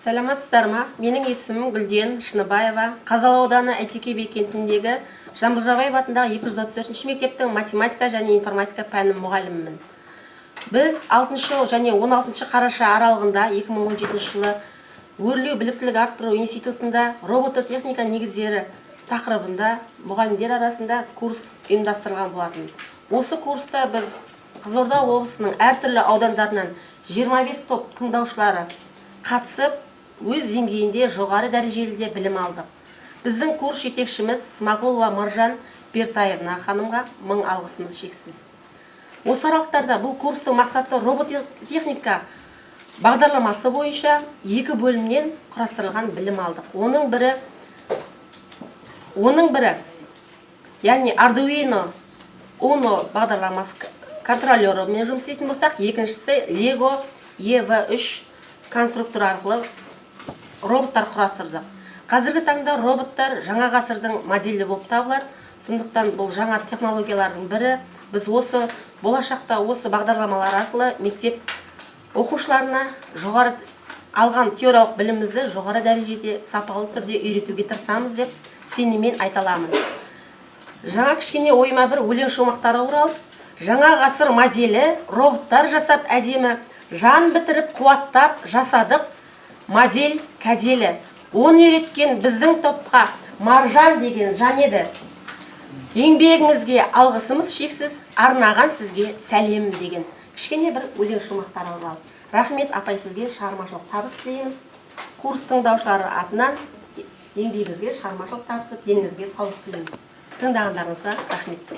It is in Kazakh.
Саламатсыздар ма? Менің есімім Гүлден Шыныбаева. Қазалы ауданы Әйтеке би кентіндегі Жамбыл Жабаев атындағы 234-ші мектептің математика және информатика пәні мұғалімімін. Біз 6 және 16 қараша аралығында 2017 жылы өрлеу біліктілік арттыру институтында робототехника негіздері тақырыбында мұғалімдер арасында курс ұйымдастырылған болатын. Осы курста біз Қызылорда облысының әртүрлі аудандарынан 25 топ тыңдаушылары қатысып, өз деңгейінде жоғары дәрежелі білім алдық. Біздің курс жетекшіміз Смағұлова Маржан Бертаевна ханымға мың алғысымыз шексіз. Осы аралықтарда бұл курстың мақсаты робототехника бағдарламасы бойынша 2 бөлімнен құрастырылған білім алдық. Оның бірі, яғни Arduino Uno бағдарламасы контролерімен жұмыс істейтін болсақ, екіншісі Lego EV3 конструктор арқылы роботтар құрастырдық. Қазіргі таңда роботтар жаңа ғасырдың моделі болып табылады. Сондықтан бұл жаңа технологиялардың бірі. Біз болашақта осы бағдарламалар арқылы мектеп оқушыларына жоғары алған теориялық білімімізді жоғары дәрежеде сапалы түрде үйретуге тырысамыз деп сеніммен айта аламын. Жаңа кішкене ойыма бір өлең шумақтары оралып, жаңа ғасыр моделі роботтар жасап әдемі, жан бітіріп қуаттап жасадық модель кәделі. Оны үйреткен біздің топқа Маржан деген жан еді. Еңбегіңізге алғысымыз шексіз, арнаған сізге сәлем деген кішкене бір өлең шумақтары оралып. Рахмет апай, сізге шығармашылық табыс тілейміз. Курс тыңдаушылары атынан еңбегіңізге шығармашылық табыс, деніңізге саулық тілейміз. Тыңдағандарыңызға рахмет.